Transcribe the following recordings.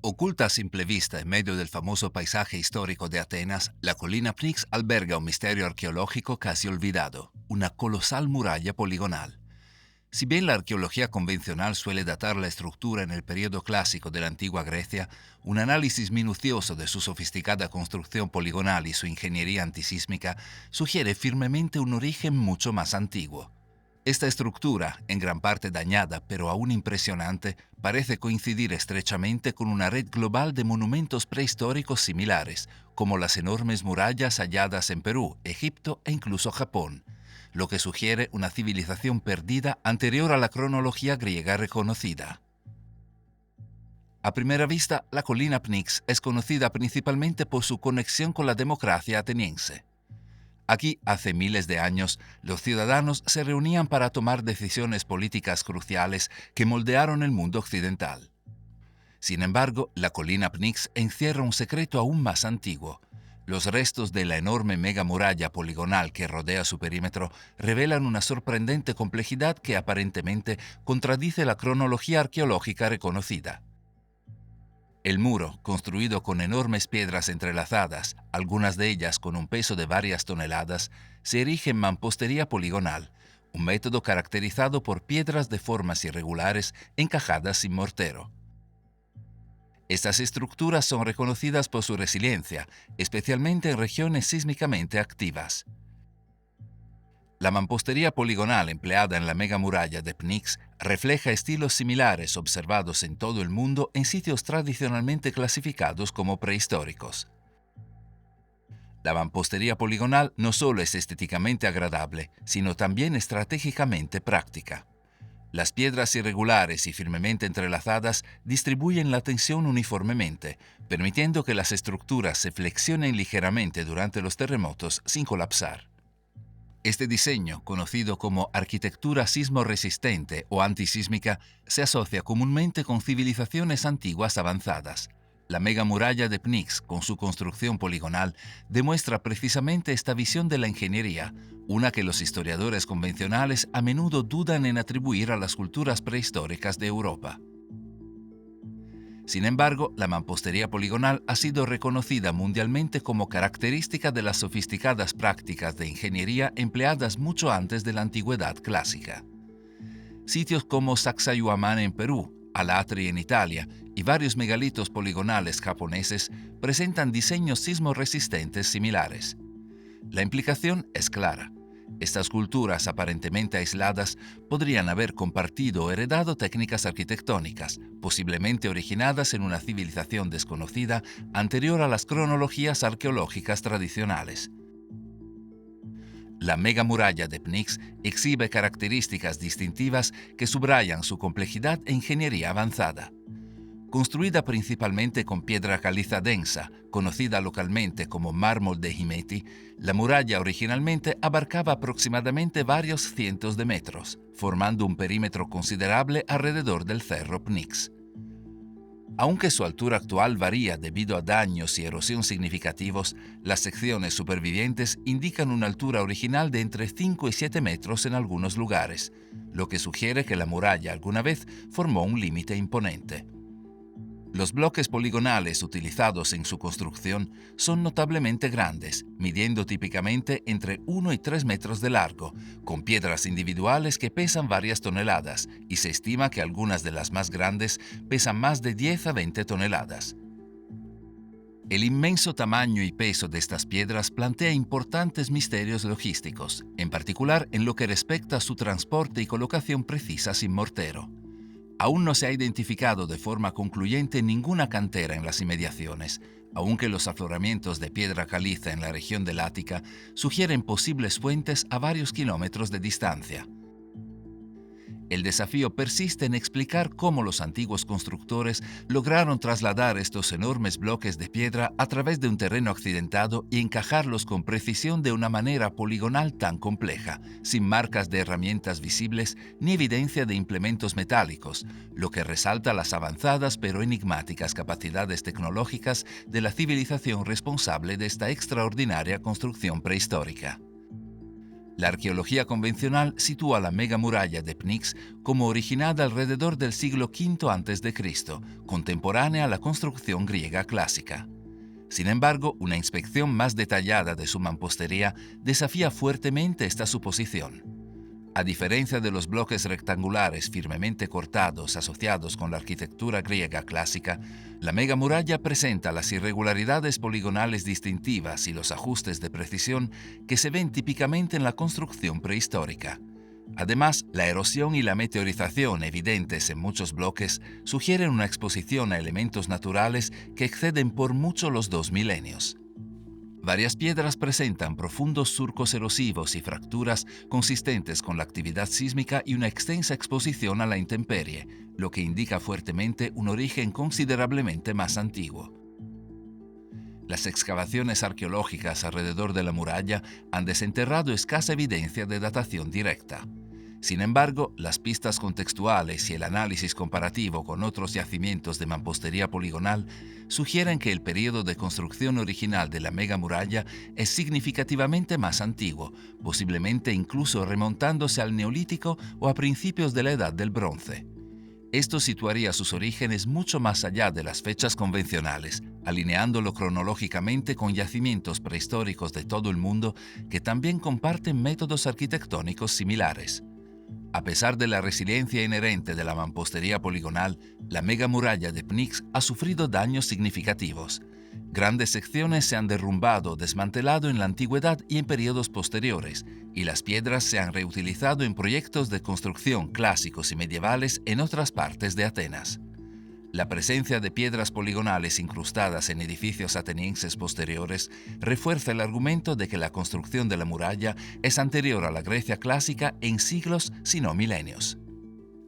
Oculta a simple vista en medio del famoso paisaje histórico de Atenas, la colina Pnyx alberga un misterio arqueológico casi olvidado, una colosal muralla poligonal. Si bien la arqueología convencional suele datar la estructura en el periodo clásico de la antigua Grecia, un análisis minucioso de su sofisticada construcción poligonal y su ingeniería antisísmica sugiere firmemente un origen mucho más antiguo. Esta estructura, en gran parte dañada pero aún impresionante, parece coincidir estrechamente con una red global de monumentos prehistóricos similares, como las enormes murallas halladas en Perú, Egipto e incluso Japón, lo que sugiere una civilización perdida anterior a la cronología griega reconocida. A primera vista, la colina Pnyx es conocida principalmente por su conexión con la democracia ateniense. Aquí, hace miles de años, los ciudadanos se reunían para tomar decisiones políticas cruciales que moldearon el mundo occidental. Sin embargo, la colina Pnyx encierra un secreto aún más antiguo. Los restos de la enorme megamuralla poligonal que rodea su perímetro revelan una sorprendente complejidad que aparentemente contradice la cronología arqueológica reconocida. El muro, construido con enormes piedras entrelazadas, algunas de ellas con un peso de varias toneladas, se erige en mampostería poligonal, un método caracterizado por piedras de formas irregulares encajadas sin mortero. Estas estructuras son reconocidas por su resiliencia, especialmente en regiones sísmicamente activas. La mampostería poligonal empleada en la megamuralla de Pnyx refleja estilos similares observados en todo el mundo en sitios tradicionalmente clasificados como prehistóricos. La mampostería poligonal no solo es estéticamente agradable, sino también estratégicamente práctica. Las piedras irregulares y firmemente entrelazadas distribuyen la tensión uniformemente, permitiendo que las estructuras se flexionen ligeramente durante los terremotos sin colapsar. Este diseño, conocido como arquitectura sismo-resistente o antisísmica, se asocia comúnmente con civilizaciones antiguas avanzadas. La megamuralla de Pnyx, con su construcción poligonal, demuestra precisamente esta visión de la ingeniería, una que los historiadores convencionales a menudo dudan en atribuir a las culturas prehistóricas de Europa. Sin embargo, la mampostería poligonal ha sido reconocida mundialmente como característica de las sofisticadas prácticas de ingeniería empleadas mucho antes de la antigüedad clásica. Sitios como Sacsayhuamán en Perú, Alatri en Italia y varios megalitos poligonales japoneses presentan diseños sismo-resistentes similares. La implicación es clara. Estas culturas aparentemente aisladas podrían haber compartido o heredado técnicas arquitectónicas, posiblemente originadas en una civilización desconocida anterior a las cronologías arqueológicas tradicionales. La megamuralla de Pnyx exhibe características distintivas que subrayan su complejidad e ingeniería avanzada. Construida principalmente con piedra caliza densa, conocida localmente como mármol de Himeti, la muralla originalmente abarcaba aproximadamente varios cientos de metros, formando un perímetro considerable alrededor del cerro Pnyx. Aunque su altura actual varía debido a daños y erosión significativos, las secciones supervivientes indican una altura original de entre 5 y 7 metros en algunos lugares, lo que sugiere que la muralla alguna vez formó un límite imponente. Los bloques poligonales utilizados en su construcción son notablemente grandes, midiendo típicamente entre 1 y 3 metros de largo, con piedras individuales que pesan varias toneladas, y se estima que algunas de las más grandes pesan más de 10 a 20 toneladas. El inmenso tamaño y peso de estas piedras plantea importantes misterios logísticos, en particular en lo que respecta a su transporte y colocación precisa sin mortero. Aún no se ha identificado de forma concluyente ninguna cantera en las inmediaciones, aunque los afloramientos de piedra caliza en la región del Ática sugieren posibles fuentes a varios kilómetros de distancia. El desafío persiste en explicar cómo los antiguos constructores lograron trasladar estos enormes bloques de piedra a través de un terreno accidentado y encajarlos con precisión de una manera poligonal tan compleja, sin marcas de herramientas visibles ni evidencia de implementos metálicos, lo que resalta las avanzadas pero enigmáticas capacidades tecnológicas de la civilización responsable de esta extraordinaria construcción prehistórica. La arqueología convencional sitúa la megamuralla de Pnyx como originada alrededor del siglo V a.C., contemporánea a la construcción griega clásica. Sin embargo, una inspección más detallada de su mampostería desafía fuertemente esta suposición. A diferencia de los bloques rectangulares firmemente cortados asociados con la arquitectura griega clásica, la megamuralla presenta las irregularidades poligonales distintivas y los ajustes de precisión que se ven típicamente en la construcción prehistórica. Además, la erosión y la meteorización evidentes en muchos bloques sugieren una exposición a elementos naturales que exceden por mucho los 2 milenios. Varias piedras presentan profundos surcos erosivos y fracturas consistentes con la actividad sísmica y una extensa exposición a la intemperie, lo que indica fuertemente un origen considerablemente más antiguo. Las excavaciones arqueológicas alrededor de la muralla han desenterrado escasa evidencia de datación directa. Sin embargo, las pistas contextuales y el análisis comparativo con otros yacimientos de mampostería poligonal sugieren que el periodo de construcción original de la megamuralla es significativamente más antiguo, posiblemente incluso remontándose al Neolítico o a principios de la Edad del Bronce. Esto situaría sus orígenes mucho más allá de las fechas convencionales, alineándolo cronológicamente con yacimientos prehistóricos de todo el mundo que también comparten métodos arquitectónicos similares. A pesar de la resiliencia inherente de la mampostería poligonal, la megamuralla de Pnyx ha sufrido daños significativos. Grandes secciones se han derrumbado o desmantelado en la antigüedad y en periodos posteriores, y las piedras se han reutilizado en proyectos de construcción clásicos y medievales en otras partes de Atenas. La presencia de piedras poligonales incrustadas en edificios atenienses posteriores refuerza el argumento de que la construcción de la muralla es anterior a la Grecia clásica en siglos, si no milenios.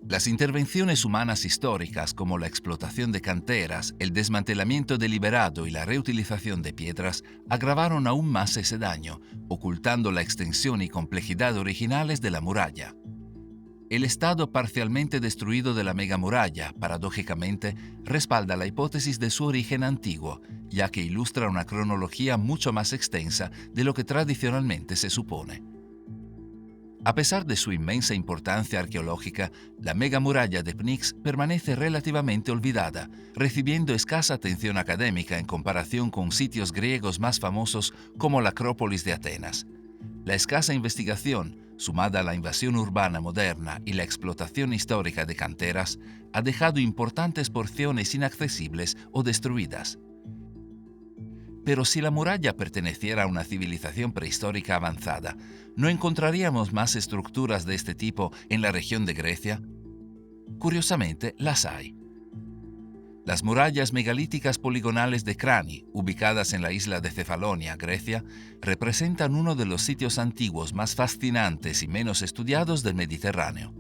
Las intervenciones humanas históricas, como la explotación de canteras, el desmantelamiento deliberado y la reutilización de piedras, agravaron aún más ese daño, ocultando la extensión y complejidad originales de la muralla. El estado parcialmente destruido de la megamuralla, paradójicamente, respalda la hipótesis de su origen antiguo, ya que ilustra una cronología mucho más extensa de lo que tradicionalmente se supone. A pesar de su inmensa importancia arqueológica, la megamuralla de Pnyx permanece relativamente olvidada, recibiendo escasa atención académica en comparación con sitios griegos más famosos como la Acrópolis de Atenas. La escasa investigación, sumada a la invasión urbana moderna y la explotación histórica de canteras, ha dejado importantes porciones inaccesibles o destruidas. Pero si la muralla perteneciera a una civilización prehistórica avanzada, ¿no encontraríamos más estructuras de este tipo en la región de Grecia? Curiosamente, las hay. Las murallas megalíticas poligonales de Crani, ubicadas en la isla de Cefalonia, Grecia, representan uno de los sitios antiguos más fascinantes y menos estudiados del Mediterráneo.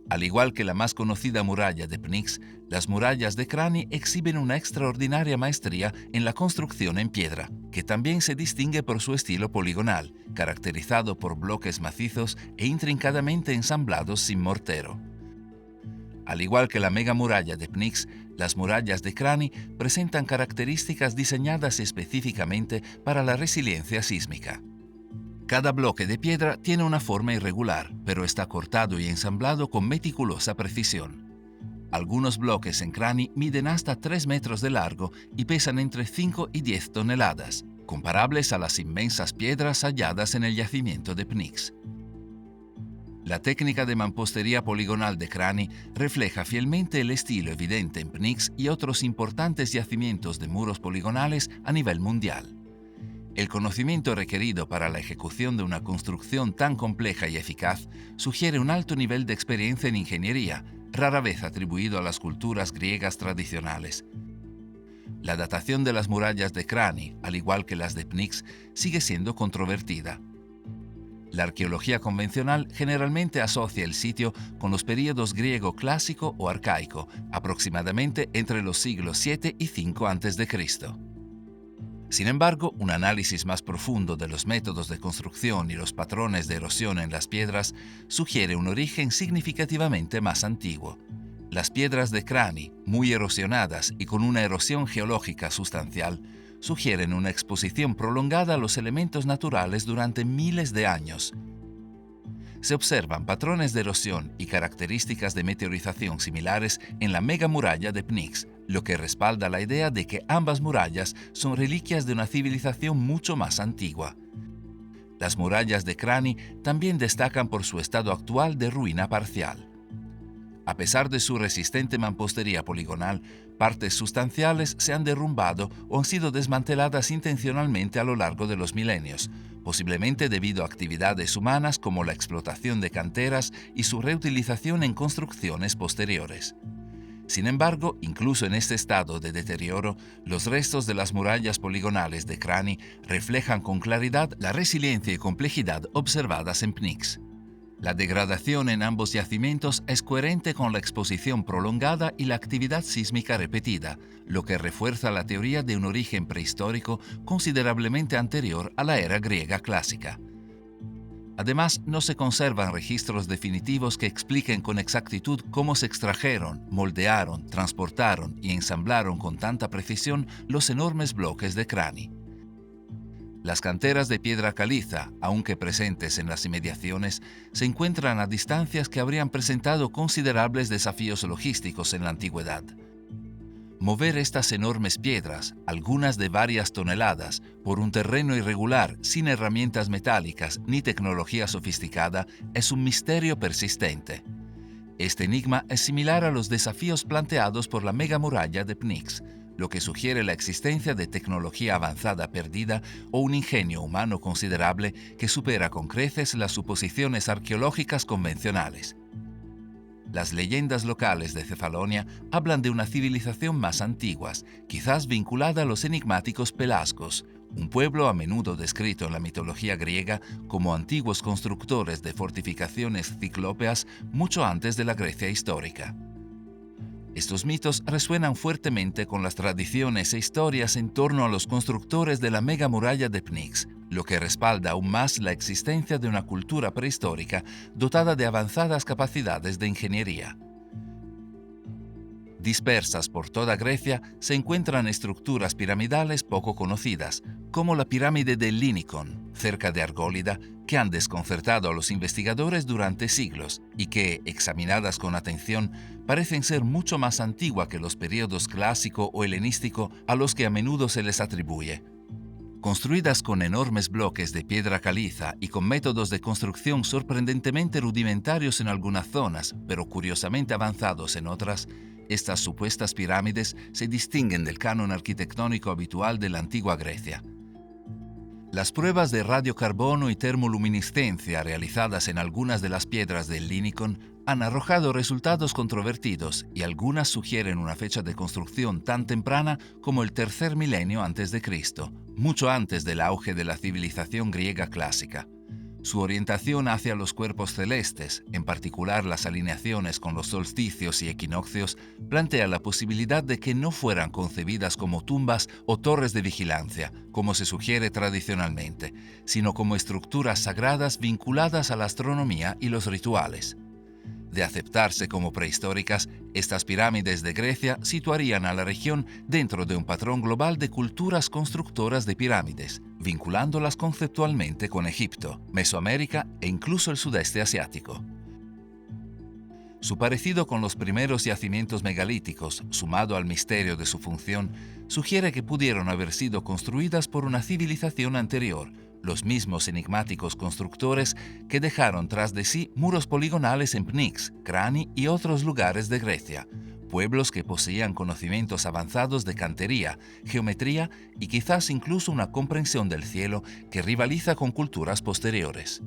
Al igual que la más conocida muralla de Pnyx, las murallas de Crani exhiben una extraordinaria maestría en la construcción en piedra, que también se distingue por su estilo poligonal, caracterizado por bloques macizos e intrincadamente ensamblados sin mortero. Al igual que la megamuralla de Pnyx, las murallas de Crani presentan características diseñadas específicamente para la resiliencia sísmica. Cada bloque de piedra tiene una forma irregular, pero está cortado y ensamblado con meticulosa precisión. Algunos bloques en Crani miden hasta 3 metros de largo y pesan entre 5 y 10 toneladas, comparables a las inmensas piedras halladas en el yacimiento de Pnyx. La técnica de mampostería poligonal de Crani refleja fielmente el estilo evidente en Pnyx y otros importantes yacimientos de muros poligonales a nivel mundial. El conocimiento requerido para la ejecución de una construcción tan compleja y eficaz sugiere un alto nivel de experiencia en ingeniería, rara vez atribuido a las culturas griegas tradicionales. La datación de las murallas de Crani, al igual que las de Pnyx, sigue siendo controvertida. La arqueología convencional generalmente asocia el sitio con los períodos griego clásico o arcaico, aproximadamente entre los siglos 7 y 5 a.C. Sin embargo, un análisis más profundo de los métodos de construcción y los patrones de erosión en las piedras sugiere un origen significativamente más antiguo. Las piedras de Crani, muy erosionadas y con una erosión geológica sustancial, sugieren una exposición prolongada a los elementos naturales durante miles de años. se observan patrones de erosión y características de meteorización similares en la mega muralla de Pnyx, lo que respalda la idea de que ambas murallas son reliquias de una civilización mucho más antigua. Las murallas de Crani también destacan por su estado actual de ruina parcial. A pesar de su resistente mampostería poligonal, partes sustanciales se han derrumbado o han sido desmanteladas intencionalmente a lo largo de los milenios, posiblemente debido a actividades humanas como la explotación de canteras y su reutilización en construcciones posteriores. Sin embargo, incluso en este estado de deterioro, los restos de las murallas poligonales de Crani reflejan con claridad la resiliencia y complejidad observadas en Pnyx. La degradación en ambos yacimientos es coherente con la exposición prolongada y la actividad sísmica repetida, lo que refuerza la teoría de un origen prehistórico considerablemente anterior a la era griega clásica. Además, no se conservan registros definitivos que expliquen con exactitud cómo se extrajeron, moldearon, transportaron y ensamblaron con tanta precisión los enormes bloques de Crani. Las canteras de piedra caliza, aunque presentes en las inmediaciones, se encuentran a distancias que habrían presentado considerables desafíos logísticos en la antigüedad. Mover estas enormes piedras, algunas de varias toneladas, por un terreno irregular, sin herramientas metálicas ni tecnología sofisticada, es un misterio persistente. Este enigma es similar a los desafíos planteados por la megamuralla de Pnyx, lo que sugiere la existencia de tecnología avanzada perdida o un ingenio humano considerable que supera con creces las suposiciones arqueológicas convencionales. Las leyendas locales de Cefalonia hablan de una civilización más antigua, quizás vinculada a los enigmáticos pelasgos, un pueblo a menudo descrito en la mitología griega como antiguos constructores de fortificaciones ciclópeas mucho antes de la Grecia histórica. Estos mitos resuenan fuertemente con las tradiciones e historias en torno a los constructores de la mega muralla de Pnyx, lo que respalda aún más la existencia de una cultura prehistórica dotada de avanzadas capacidades de ingeniería. Dispersas por toda Grecia se encuentran estructuras piramidales poco conocidas, como la pirámide de Linicon, cerca de Argólida, que han desconcertado a los investigadores durante siglos y que, examinadas con atención, parecen ser mucho más antiguas que los periodos clásico o helenístico a los que a menudo se les atribuye. Construidas con enormes bloques de piedra caliza y con métodos de construcción sorprendentemente rudimentarios en algunas zonas, pero curiosamente avanzados en otras, estas supuestas pirámides se distinguen del canon arquitectónico habitual de la antigua Grecia. Las pruebas de radiocarbono y termoluminiscencia realizadas en algunas de las piedras del Linicon han arrojado resultados controvertidos y algunas sugieren una fecha de construcción tan temprana como el tercer milenio antes de Cristo, mucho antes del auge de la civilización griega clásica. Su orientación hacia los cuerpos celestes, en particular las alineaciones con los solsticios y equinoccios, plantea la posibilidad de que no fueran concebidas como tumbas o torres de vigilancia, como se sugiere tradicionalmente, sino como estructuras sagradas vinculadas a la astronomía y los rituales. De aceptarse como prehistóricas, estas pirámides de Grecia situarían a la región dentro de un patrón global de culturas constructoras de pirámides, vinculándolas conceptualmente con Egipto, Mesoamérica e incluso el sudeste asiático. Su parecido con los primeros yacimientos megalíticos, sumado al misterio de su función, sugiere que pudieron haber sido construidas por una civilización anterior, los mismos enigmáticos constructores que dejaron tras de sí muros poligonales en Pnyx, Crani y otros lugares de Grecia, pueblos que poseían conocimientos avanzados de cantería, geometría y quizás incluso una comprensión del cielo que rivaliza con culturas posteriores.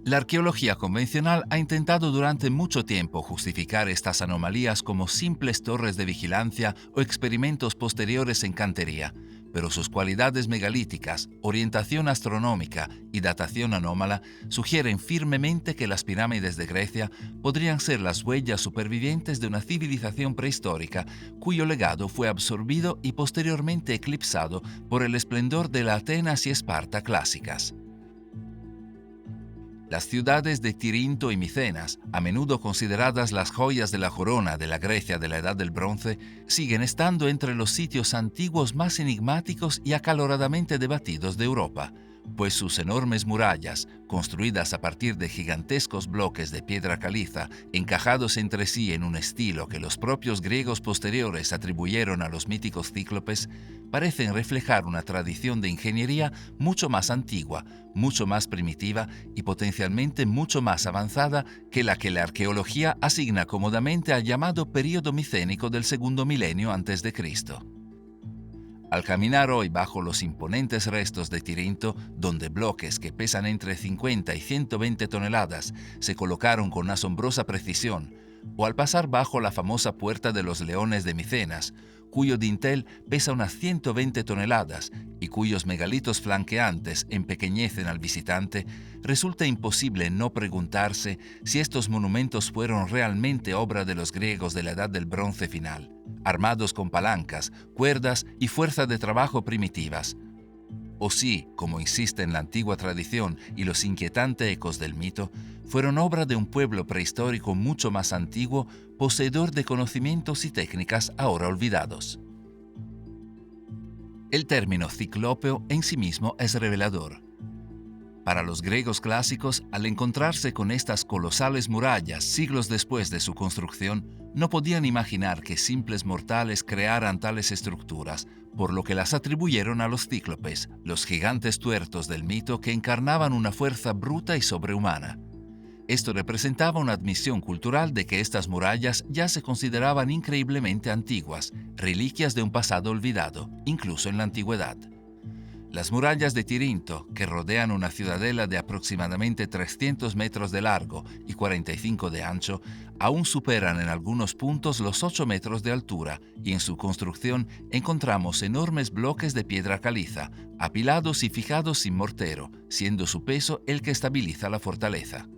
La arqueología convencional ha intentado durante mucho tiempo justificar estas anomalías como simples torres de vigilancia o experimentos posteriores en cantería, pero sus cualidades megalíticas, orientación astronómica y datación anómala sugieren firmemente que las pirámides de Grecia podrían ser las huellas supervivientes de una civilización prehistórica cuyo legado fue absorbido y posteriormente eclipsado por el esplendor de las Atenas y Esparta clásicas. Las ciudades de Tirinto y Micenas, a menudo consideradas las joyas de la corona de la Grecia de la Edad del Bronce, siguen estando entre los sitios antiguos más enigmáticos y acaloradamente debatidos de Europa, pues sus enormes murallas, construidas a partir de gigantescos bloques de piedra caliza encajados entre sí en un estilo que los propios griegos posteriores atribuyeron a los míticos cíclopes, parecen reflejar una tradición de ingeniería mucho más antigua, mucho más primitiva y potencialmente mucho más avanzada que la arqueología asigna cómodamente al llamado período micénico del segundo milenio antes de Cristo. Al caminar hoy bajo los imponentes restos de Tirinto, donde bloques que pesan entre 50 y 120 toneladas se colocaron con asombrosa precisión, o al pasar bajo la famosa Puerta de los Leones de Micenas, cuyo dintel pesa unas 120 toneladas y cuyos megalitos flanqueantes empequeñecen al visitante, resulta imposible no preguntarse si estos monumentos fueron realmente obra de los griegos de la Edad del Bronce final, armados con palancas, cuerdas y fuerza de trabajo primitivas. O si, como insiste en la antigua tradición y los inquietantes ecos del mito, fueron obra de un pueblo prehistórico mucho más antiguo, poseedor de conocimientos y técnicas ahora olvidados. El término ciclópeo en sí mismo es revelador. Para los griegos clásicos, al encontrarse con estas colosales murallas siglos después de su construcción, no podían imaginar que simples mortales crearan tales estructuras, por lo que las atribuyeron a los cíclopes, los gigantes tuertos del mito que encarnaban una fuerza bruta y sobrehumana. Esto representaba una admisión cultural de que estas murallas ya se consideraban increíblemente antiguas, reliquias de un pasado olvidado, incluso en la antigüedad. Las murallas de Tirinto, que rodean una ciudadela de aproximadamente 300 metros de largo y 45 de ancho, aún superan en algunos puntos los 8 metros de altura y en su construcción encontramos enormes bloques de piedra caliza, apilados y fijados sin mortero, siendo su peso el que estabiliza la fortaleza.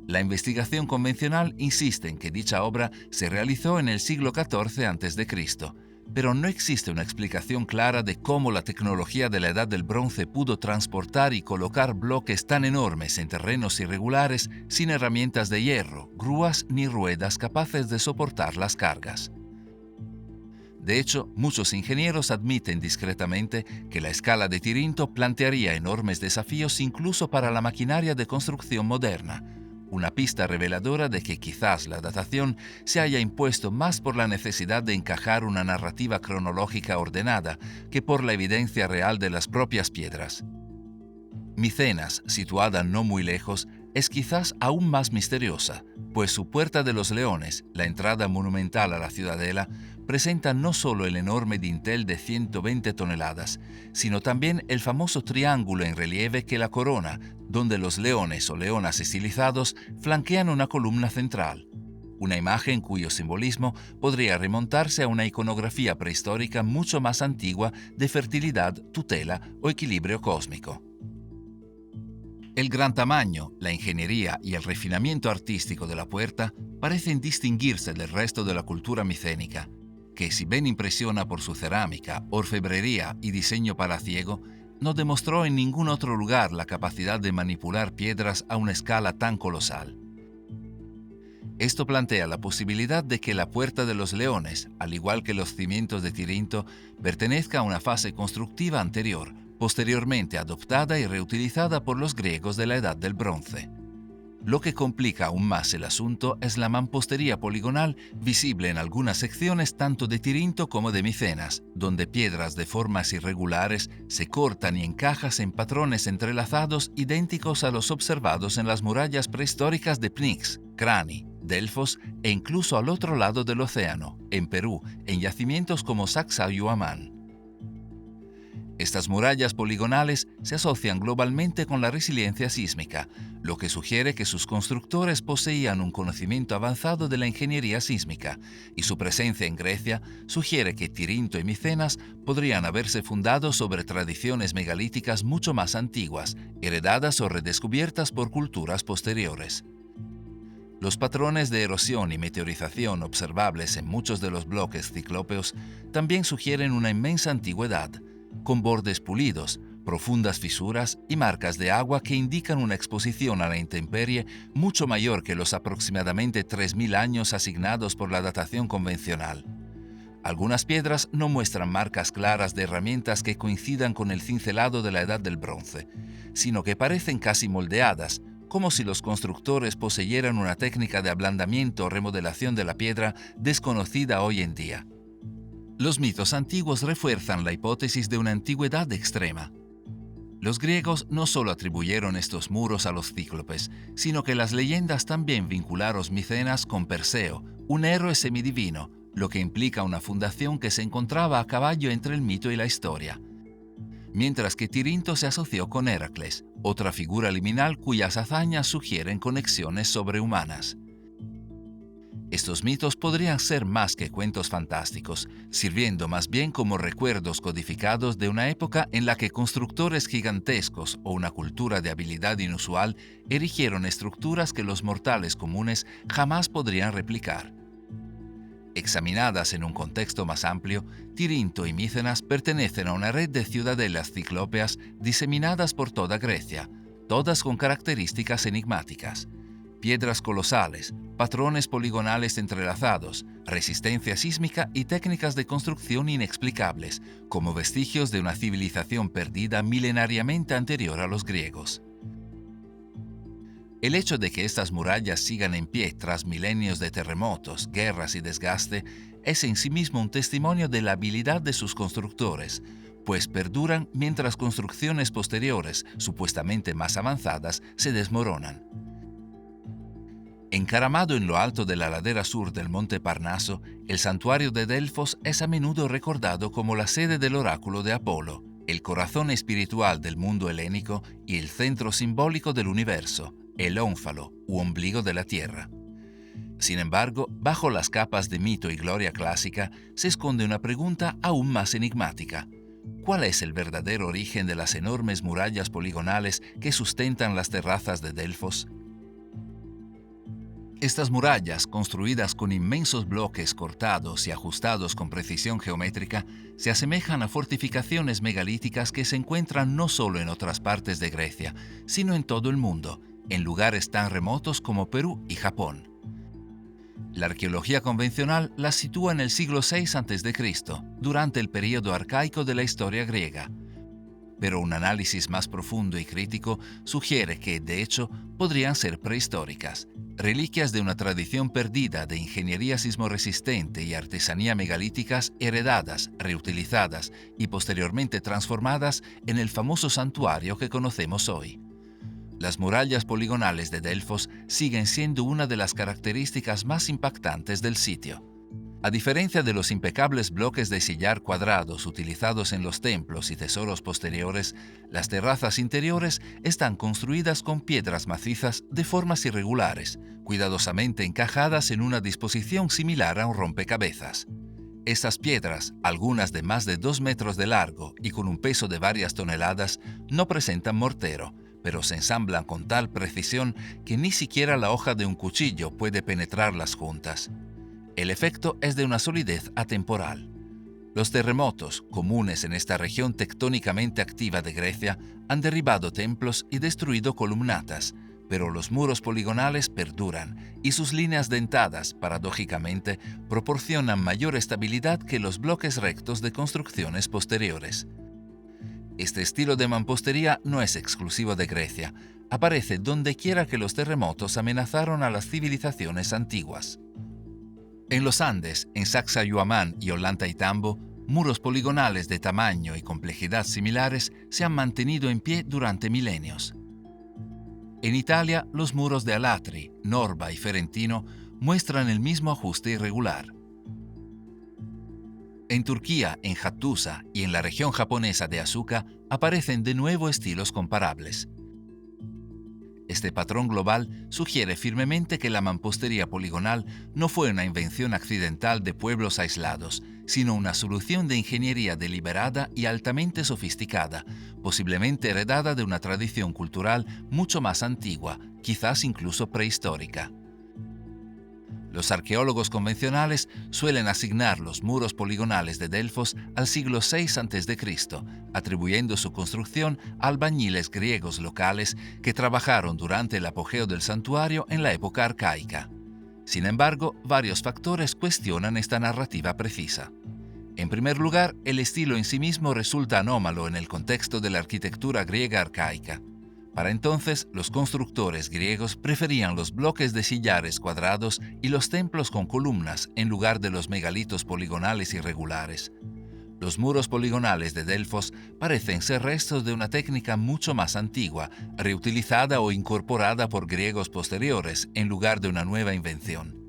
La investigación convencional insiste en que dicha obra se realizó en el siglo XIV a.C., pero no existe una explicación clara de cómo la tecnología de la Edad del Bronce pudo transportar y colocar bloques tan enormes en terrenos irregulares sin herramientas de hierro, grúas ni ruedas capaces de soportar las cargas. De hecho, muchos ingenieros admiten discretamente que la escala de Tirinto plantearía enormes desafíos incluso para la maquinaria de construcción moderna, una pista reveladora de que quizás la datación se haya impuesto más por la necesidad de encajar una narrativa cronológica ordenada que por la evidencia real de las propias piedras. Micenas, situada no muy lejos, es quizás aún más misteriosa, pues su Puerta de los Leones, la entrada monumental a la ciudadela, presenta no solo el enorme dintel de 120 toneladas, sino también el famoso triángulo en relieve que la corona, donde los leones o leonas estilizados flanquean una columna central, una imagen cuyo simbolismo podría remontarse a una iconografía prehistórica mucho más antigua de fertilidad, tutela o equilibrio cósmico. El gran tamaño, la ingeniería y el refinamiento artístico de la puerta parecen distinguirse del resto de la cultura micénica, que si bien impresiona por su cerámica, orfebrería y diseño palaciego, no demostró en ningún otro lugar la capacidad de manipular piedras a una escala tan colosal. Esto plantea la posibilidad de que la Puerta de los Leones, al igual que los cimientos de Tirinto, pertenezca a una fase constructiva anterior, posteriormente adoptada y reutilizada por los griegos de la Edad del Bronce. Lo que complica aún más el asunto es la mampostería poligonal visible en algunas secciones tanto de Tirinto como de Micenas, donde piedras de formas irregulares se cortan y encajan en patrones entrelazados idénticos a los observados en las murallas prehistóricas de Pnyx, Crani, Delfos e incluso al otro lado del océano, en Perú, en yacimientos como Sacsayhuamán. Estas murallas poligonales se asocian globalmente con la resiliencia sísmica, lo que sugiere que sus constructores poseían un conocimiento avanzado de la ingeniería sísmica, y su presencia en Grecia sugiere que Tirinto y Micenas podrían haberse fundado sobre tradiciones megalíticas mucho más antiguas, heredadas o redescubiertas por culturas posteriores. Los patrones de erosión y meteorización observables en muchos de los bloques ciclópeos también sugieren una inmensa antigüedad, con bordes pulidos, profundas fisuras y marcas de agua que indican una exposición a la intemperie mucho mayor que los aproximadamente 3.000 años asignados por la datación convencional. Algunas piedras no muestran marcas claras de herramientas que coincidan con el cincelado de la Edad del Bronce, sino que parecen casi moldeadas, como si los constructores poseyeran una técnica de ablandamiento o remodelación de la piedra desconocida hoy en día. Los mitos antiguos refuerzan la hipótesis de una antigüedad extrema. Los griegos no solo atribuyeron estos muros a los cíclopes, sino que las leyendas también vincularon Micenas con Perseo, un héroe semidivino, lo que implica una fundación que se encontraba a caballo entre el mito y la historia. Mientras que Tirinto se asoció con Heracles, otra figura liminal cuyas hazañas sugieren conexiones sobrehumanas. Estos mitos podrían ser más que cuentos fantásticos, sirviendo más bien como recuerdos codificados de una época en la que constructores gigantescos o una cultura de habilidad inusual erigieron estructuras que los mortales comunes jamás podrían replicar. Examinadas en un contexto más amplio, Tirinto y Micenas pertenecen a una red de ciudadelas ciclópeas diseminadas por toda Grecia, todas con características enigmáticas. Piedras colosales, patrones poligonales entrelazados, resistencia sísmica y técnicas de construcción inexplicables, como vestigios de una civilización perdida milenariamente anterior a los griegos. El hecho de que estas murallas sigan en pie tras milenios de terremotos, guerras y desgaste es en sí mismo un testimonio de la habilidad de sus constructores, pues perduran mientras construcciones posteriores, supuestamente más avanzadas, se desmoronan. Encaramado en lo alto de la ladera sur del monte Parnaso, el santuario de Delfos es a menudo recordado como la sede del oráculo de Apolo, el corazón espiritual del mundo helénico y el centro simbólico del universo, el ónfalo u ombligo de la tierra. Sin embargo, bajo las capas de mito y gloria clásica se esconde una pregunta aún más enigmática. ¿Cuál es el verdadero origen de las enormes murallas poligonales que sustentan las terrazas de Delfos? Estas murallas, construidas con inmensos bloques cortados y ajustados con precisión geométrica, se asemejan a fortificaciones megalíticas que se encuentran no solo en otras partes de Grecia, sino en todo el mundo, en lugares tan remotos como Perú y Japón. La arqueología convencional las sitúa en el siglo VI a.C., durante el período arcaico de la historia griega. Pero un análisis más profundo y crítico sugiere que, de hecho, podrían ser prehistóricas, reliquias de una tradición perdida de ingeniería sismoresistente y artesanía megalíticas heredadas, reutilizadas y posteriormente transformadas en el famoso santuario que conocemos hoy. Las murallas poligonales de Delfos siguen siendo una de las características más impactantes del sitio. A diferencia de los impecables bloques de sillar cuadrados utilizados en los templos y tesoros posteriores, las terrazas interiores están construidas con piedras macizas de formas irregulares, cuidadosamente encajadas en una disposición similar a un rompecabezas. Estas piedras, algunas de más de 2 metros de largo y con un peso de varias toneladas, no presentan mortero, pero se ensamblan con tal precisión que ni siquiera la hoja de un cuchillo puede penetrarlas juntas. El efecto es de una solidez atemporal. Los terremotos, comunes en esta región tectónicamente activa de Grecia, han derribado templos y destruido columnatas, pero los muros poligonales perduran y sus líneas dentadas, paradójicamente, proporcionan mayor estabilidad que los bloques rectos de construcciones posteriores. Este estilo de mampostería no es exclusivo de Grecia, aparece donde quiera que los terremotos amenazaron a las civilizaciones antiguas. En los Andes, en Sacsayhuamán y Ollantaytambo, muros poligonales de tamaño y complejidad similares se han mantenido en pie durante milenios. En Italia, los muros de Alatri, Norba y Ferentino muestran el mismo ajuste irregular. En Turquía, en Hattusa y en la región japonesa de Asuka aparecen de nuevo estilos comparables. Este patrón global sugiere firmemente que la mampostería poligonal no fue una invención accidental de pueblos aislados, sino una solución de ingeniería deliberada y altamente sofisticada, posiblemente heredada de una tradición cultural mucho más antigua, quizás incluso prehistórica. Los arqueólogos convencionales suelen asignar los muros poligonales de Delfos al siglo VI a.C., atribuyendo su construcción a albañiles griegos locales que trabajaron durante el apogeo del santuario en la época arcaica. Sin embargo, varios factores cuestionan esta narrativa precisa. En primer lugar, el estilo en sí mismo resulta anómalo en el contexto de la arquitectura griega arcaica. Para entonces, los constructores griegos preferían los bloques de sillares cuadrados y los templos con columnas en lugar de los megalitos poligonales irregulares. Los muros poligonales de Delfos parecen ser restos de una técnica mucho más antigua, reutilizada o incorporada por griegos posteriores en lugar de una nueva invención.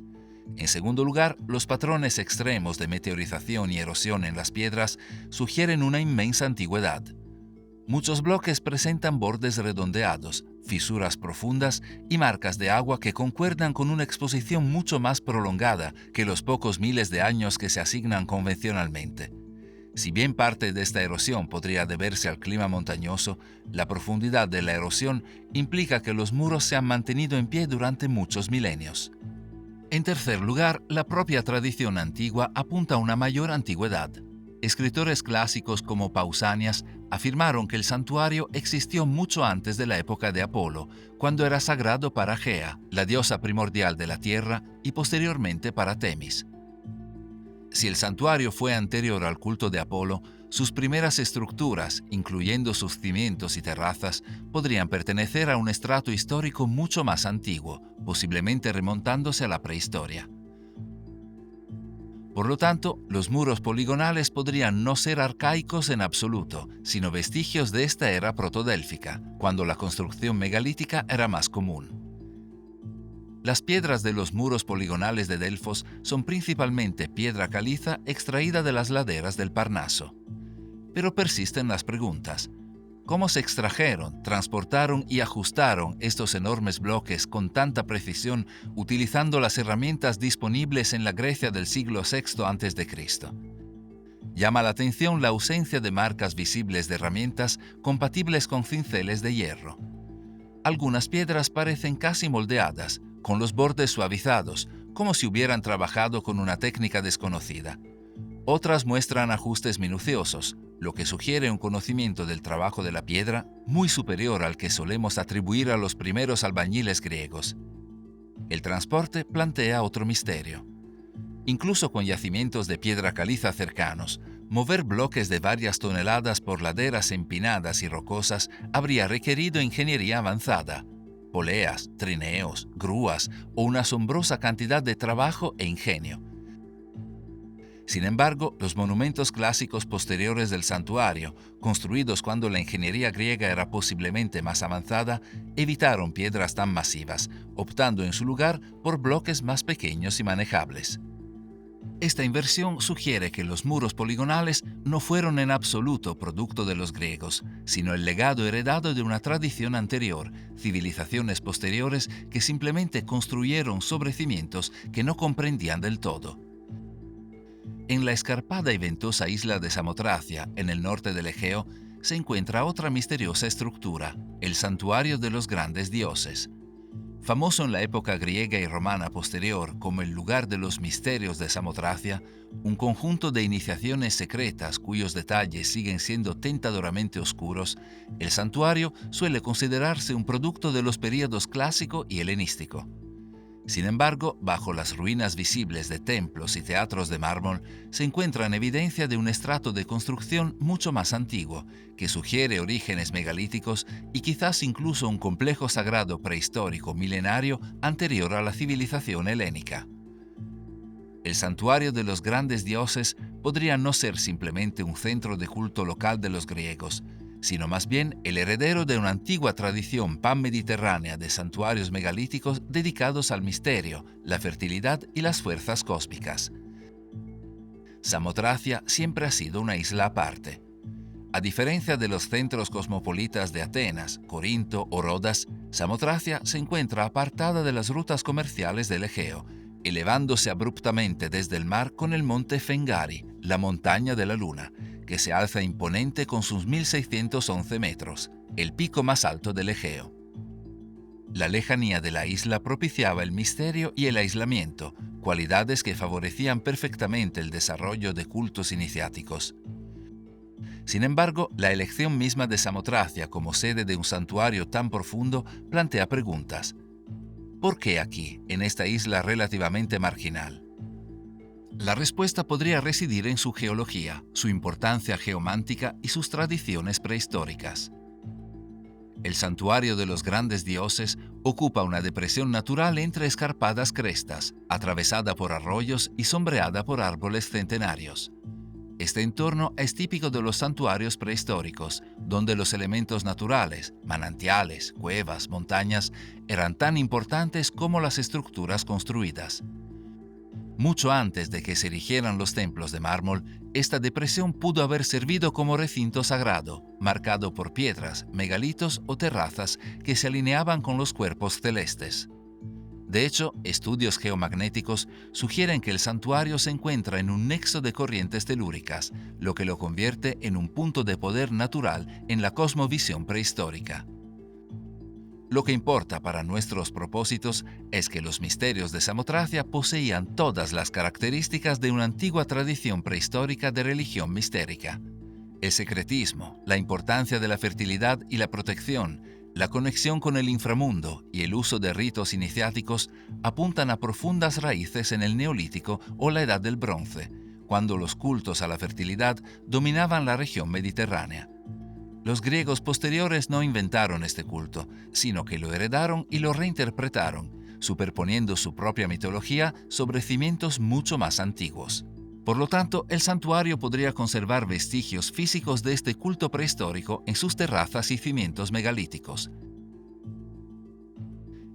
En segundo lugar, los patrones extremos de meteorización y erosión en las piedras sugieren una inmensa antigüedad. Muchos bloques presentan bordes redondeados, fisuras profundas y marcas de agua que concuerdan con una exposición mucho más prolongada que los pocos miles de años que se asignan convencionalmente. Si bien parte de esta erosión podría deberse al clima montañoso, la profundidad de la erosión implica que los muros se han mantenido en pie durante muchos milenios. En tercer lugar, la propia tradición antigua apunta a una mayor antigüedad. Escritores clásicos como Pausanias afirmaron que el santuario existió mucho antes de la época de Apolo, cuando era sagrado para Gea, la diosa primordial de la tierra, y posteriormente para Temis. Si el santuario fue anterior al culto de Apolo, sus primeras estructuras, incluyendo sus cimientos y terrazas, podrían pertenecer a un estrato histórico mucho más antiguo, posiblemente remontándose a la prehistoria. Por lo tanto, los muros poligonales podrían no ser arcaicos en absoluto, sino vestigios de esta era protodélfica, cuando la construcción megalítica era más común. Las piedras de los muros poligonales de Delfos son principalmente piedra caliza extraída de las laderas del Parnaso. Pero persisten las preguntas. ¿Cómo se extrajeron, transportaron y ajustaron estos enormes bloques con tanta precisión utilizando las herramientas disponibles en la Grecia del siglo VI a.C.? Llama la atención la ausencia de marcas visibles de herramientas compatibles con cinceles de hierro. Algunas piedras parecen casi moldeadas, con los bordes suavizados, como si hubieran trabajado con una técnica desconocida. Otras muestran ajustes minuciosos, lo que sugiere un conocimiento del trabajo de la piedra muy superior al que solemos atribuir a los primeros albañiles griegos. El transporte plantea otro misterio. Incluso con yacimientos de piedra caliza cercanos, mover bloques de varias toneladas por laderas empinadas y rocosas habría requerido ingeniería avanzada, poleas, trineos, grúas o una asombrosa cantidad de trabajo e ingenio. Sin embargo, los monumentos clásicos posteriores del santuario, construidos cuando la ingeniería griega era posiblemente más avanzada, evitaron piedras tan masivas, optando en su lugar por bloques más pequeños y manejables. Esta inversión sugiere que los muros poligonales no fueron en absoluto producto de los griegos, sino el legado heredado de una tradición anterior, civilizaciones posteriores que simplemente construyeron sobre cimientos que no comprendían del todo. En la escarpada y ventosa isla de Samotracia, en el norte del Egeo, se encuentra otra misteriosa estructura, el santuario de los grandes dioses. Famoso en la época griega y romana posterior como el lugar de los misterios de Samotracia, un conjunto de iniciaciones secretas cuyos detalles siguen siendo tentadoramente oscuros, el santuario suele considerarse un producto de los períodos clásico y helenístico. Sin embargo, bajo las ruinas visibles de templos y teatros de mármol, se encuentran evidencia de un estrato de construcción mucho más antiguo, que sugiere orígenes megalíticos y quizás incluso un complejo sagrado prehistórico milenario anterior a la civilización helénica. El santuario de los grandes dioses podría no ser simplemente un centro de culto local de los griegos, sino más bien el heredero de una antigua tradición panmediterránea de santuarios megalíticos dedicados al misterio, la fertilidad y las fuerzas cósmicas. Samotracia siempre ha sido una isla aparte. A diferencia de los centros cosmopolitas de Atenas, Corinto o Rodas, Samotracia se encuentra apartada de las rutas comerciales del Egeo, elevándose abruptamente desde el mar con el monte Fengari, la montaña de la luna, que se alza imponente con sus 1.611 metros, el pico más alto del Egeo. La lejanía de la isla propiciaba el misterio y el aislamiento, cualidades que favorecían perfectamente el desarrollo de cultos iniciáticos. Sin embargo, la elección misma de Samotracia como sede de un santuario tan profundo plantea preguntas. ¿Por qué aquí, en esta isla relativamente marginal? La respuesta podría residir en su geología, su importancia geomántica y sus tradiciones prehistóricas. El santuario de los grandes dioses ocupa una depresión natural entre escarpadas crestas, atravesada por arroyos y sombreada por árboles centenarios. Este entorno es típico de los santuarios prehistóricos, donde los elementos naturales, manantiales, cuevas, montañas, eran tan importantes como las estructuras construidas. Mucho antes de que se erigieran los templos de mármol, esta depresión pudo haber servido como recinto sagrado, marcado por piedras, megalitos o terrazas que se alineaban con los cuerpos celestes. De hecho, estudios geomagnéticos sugieren que el santuario se encuentra en un nexo de corrientes telúricas, lo que lo convierte en un punto de poder natural en la cosmovisión prehistórica. Lo que importa para nuestros propósitos es que los misterios de Samotracia poseían todas las características de una antigua tradición prehistórica de religión mistérica. El secretismo, la importancia de la fertilidad y la protección, la conexión con el inframundo y el uso de ritos iniciáticos apuntan a profundas raíces en el Neolítico o la Edad del Bronce, cuando los cultos a la fertilidad dominaban la región mediterránea. Los griegos posteriores no inventaron este culto, sino que lo heredaron y lo reinterpretaron, superponiendo su propia mitología sobre cimientos mucho más antiguos. Por lo tanto, el santuario podría conservar vestigios físicos de este culto prehistórico en sus terrazas y cimientos megalíticos.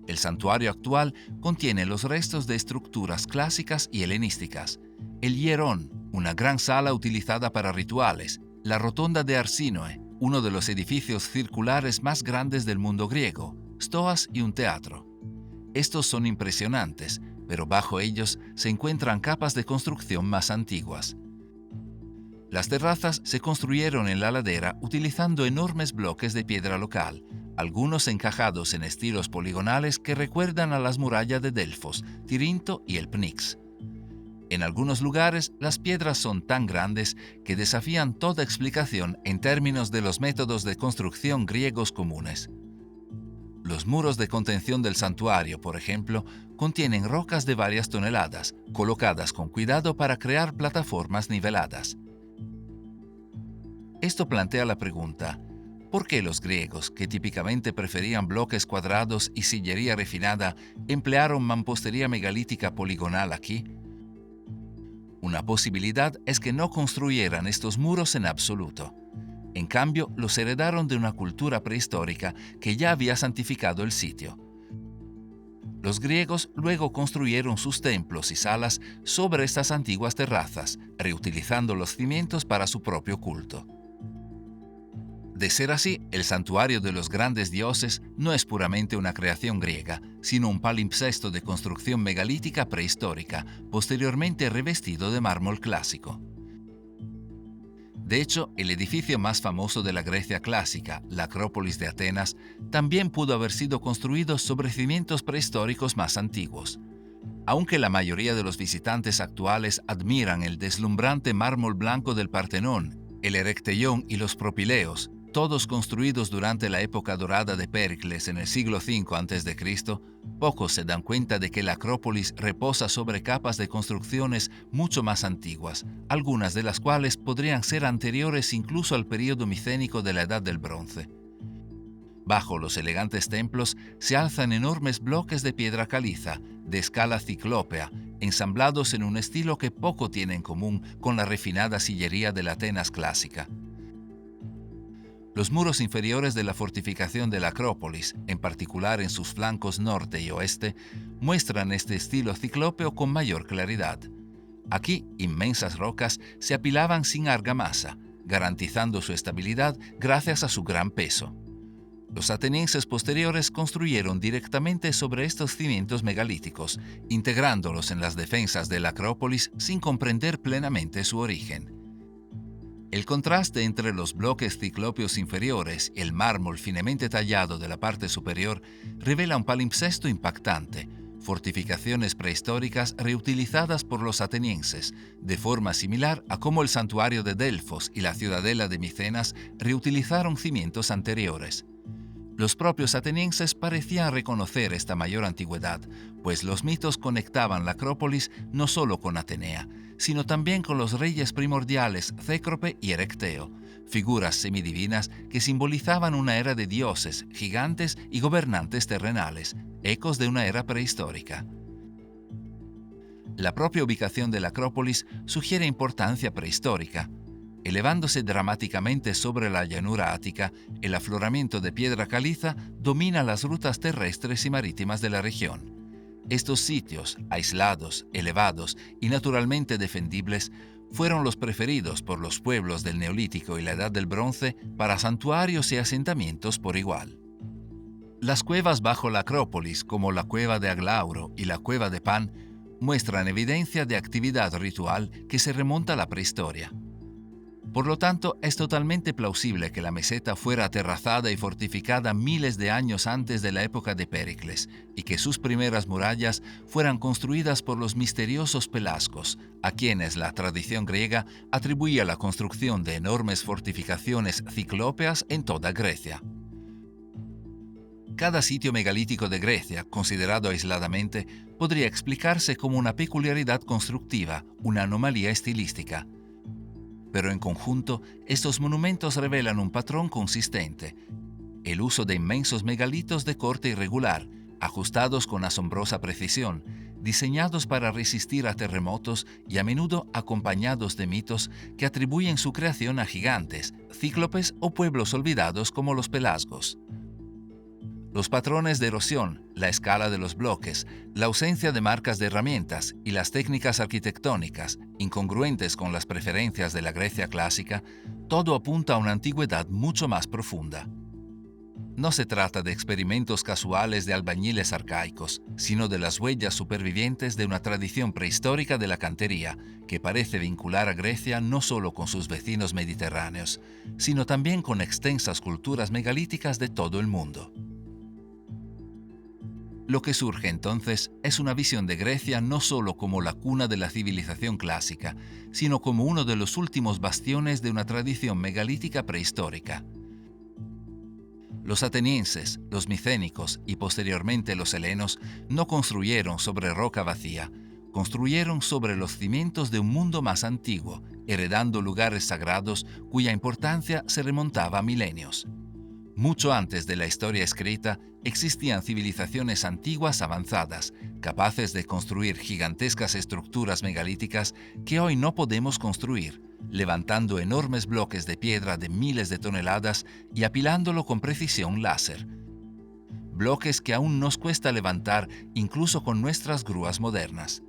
El santuario actual contiene los restos de estructuras clásicas y helenísticas. El hierón, una gran sala utilizada para rituales, la rotonda de Arsínoe, uno de los edificios circulares más grandes del mundo griego, stoas y un teatro. Estos son impresionantes, pero bajo ellos se encuentran capas de construcción más antiguas. Las terrazas se construyeron en la ladera utilizando enormes bloques de piedra local, algunos encajados en estilos poligonales que recuerdan a las murallas de Delfos, Tirinto y el Pnyx. En algunos lugares, las piedras son tan grandes que desafían toda explicación en términos de los métodos de construcción griegos comunes. Los muros de contención del santuario, por ejemplo, contienen rocas de varias toneladas, colocadas con cuidado para crear plataformas niveladas. Esto plantea la pregunta: ¿por qué los griegos, que típicamente preferían bloques cuadrados y sillería refinada, emplearon mampostería megalítica poligonal aquí? Una posibilidad es que no construyeran estos muros en absoluto. En cambio, los heredaron de una cultura prehistórica que ya había santificado el sitio. Los griegos luego construyeron sus templos y salas sobre estas antiguas terrazas, reutilizando los cimientos para su propio culto. De ser así, el santuario de los grandes dioses no es puramente una creación griega, sino un palimpsesto de construcción megalítica prehistórica, posteriormente revestido de mármol clásico. De hecho, el edificio más famoso de la Grecia clásica, la Acrópolis de Atenas, también pudo haber sido construido sobre cimientos prehistóricos más antiguos. Aunque la mayoría de los visitantes actuales admiran el deslumbrante mármol blanco del Partenón, el Erecteión y los Propileos, todos construidos durante la época dorada de Péricles en el siglo V a.C., pocos se dan cuenta de que la Acrópolis reposa sobre capas de construcciones mucho más antiguas, algunas de las cuales podrían ser anteriores incluso al período micénico de la Edad del Bronce. Bajo los elegantes templos se alzan enormes bloques de piedra caliza, de escala ciclópea, ensamblados en un estilo que poco tiene en común con la refinada sillería de la Atenas clásica. Los muros inferiores de la fortificación de la Acrópolis, en particular en sus flancos norte y oeste, muestran este estilo ciclópeo con mayor claridad. Aquí, inmensas rocas se apilaban sin argamasa, garantizando su estabilidad gracias a su gran peso. Los atenienses posteriores construyeron directamente sobre estos cimientos megalíticos, integrándolos en las defensas de la Acrópolis sin comprender plenamente su origen. El contraste entre los bloques ciclópeos inferiores y el mármol finemente tallado de la parte superior revela un palimpsesto impactante, fortificaciones prehistóricas reutilizadas por los atenienses, de forma similar a cómo el santuario de Delfos y la ciudadela de Micenas reutilizaron cimientos anteriores. Los propios atenienses parecían reconocer esta mayor antigüedad, pues los mitos conectaban la Acrópolis no solo con Atenea, sino también con los reyes primordiales Cécrope y Erecteo, figuras semidivinas que simbolizaban una era de dioses, gigantes y gobernantes terrenales, ecos de una era prehistórica. La propia ubicación de la Acrópolis sugiere importancia prehistórica. Elevándose dramáticamente sobre la llanura ática, el afloramiento de piedra caliza domina las rutas terrestres y marítimas de la región. Estos sitios, aislados, elevados y naturalmente defendibles, fueron los preferidos por los pueblos del Neolítico y la Edad del Bronce para santuarios y asentamientos por igual. Las cuevas bajo la Acrópolis, como la cueva de Aglauro y la cueva de Pan, muestran evidencia de actividad ritual que se remonta a la prehistoria. Por lo tanto, es totalmente plausible que la meseta fuera aterrazada y fortificada miles de años antes de la época de Péricles y que sus primeras murallas fueran construidas por los misteriosos pelasgos, a quienes la tradición griega atribuía la construcción de enormes fortificaciones ciclópeas en toda Grecia. Cada sitio megalítico de Grecia, considerado aisladamente, podría explicarse como una peculiaridad constructiva, una anomalía estilística. Pero en conjunto, estos monumentos revelan un patrón consistente: el uso de inmensos megalitos de corte irregular, ajustados con asombrosa precisión, diseñados para resistir a terremotos y a menudo acompañados de mitos que atribuyen su creación a gigantes, cíclopes o pueblos olvidados como los pelasgos. Los patrones de erosión, la escala de los bloques, la ausencia de marcas de herramientas y las técnicas arquitectónicas, incongruentes con las preferencias de la Grecia clásica, todo apunta a una antigüedad mucho más profunda. No se trata de experimentos casuales de albañiles arcaicos, sino de las huellas supervivientes de una tradición prehistórica de la cantería, que parece vincular a Grecia no solo con sus vecinos mediterráneos, sino también con extensas culturas megalíticas de todo el mundo. Lo que surge entonces es una visión de Grecia no solo como la cuna de la civilización clásica, sino como uno de los últimos bastiones de una tradición megalítica prehistórica. Los atenienses, los micénicos y posteriormente los helenos no construyeron sobre roca vacía, construyeron sobre los cimientos de un mundo más antiguo, heredando lugares sagrados cuya importancia se remontaba a milenios. Mucho antes de la historia escrita, existían civilizaciones antiguas avanzadas, capaces de construir gigantescas estructuras megalíticas que hoy no podemos construir, levantando enormes bloques de piedra de miles de toneladas y apilándolo con precisión láser. Bloques que aún nos cuesta levantar incluso con nuestras grúas modernas.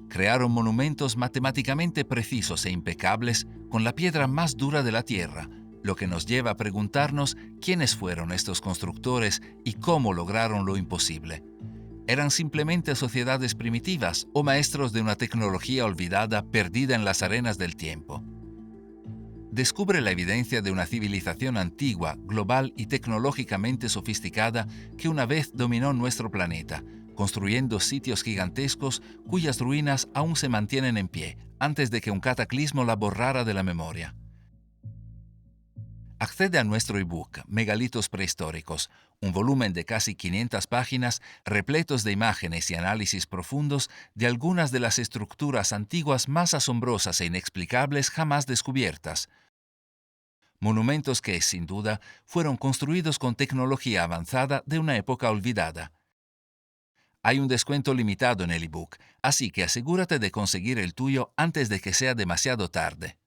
Crearon monumentos matemáticamente precisos e impecables con la piedra más dura de la Tierra, lo que nos lleva a preguntarnos quiénes fueron estos constructores y cómo lograron lo imposible. ¿Eran simplemente sociedades primitivas o maestros de una tecnología olvidada perdida en las arenas del tiempo? Descubre la evidencia de una civilización antigua, global y tecnológicamente sofisticada que una vez dominó nuestro planeta, construyendo sitios gigantescos cuyas ruinas aún se mantienen en pie antes de que un cataclismo la borrara de la memoria. Accede a nuestro ebook Megalitos Prehistóricos, un volumen de casi 500 páginas repletos de imágenes y análisis profundos de algunas de las estructuras antiguas más asombrosas e inexplicables jamás descubiertas. Monumentos que, sin duda, fueron construidos con tecnología avanzada de una época olvidada. Hay un descuento limitado en el ebook, así que asegúrate de conseguir el tuyo antes de que sea demasiado tarde.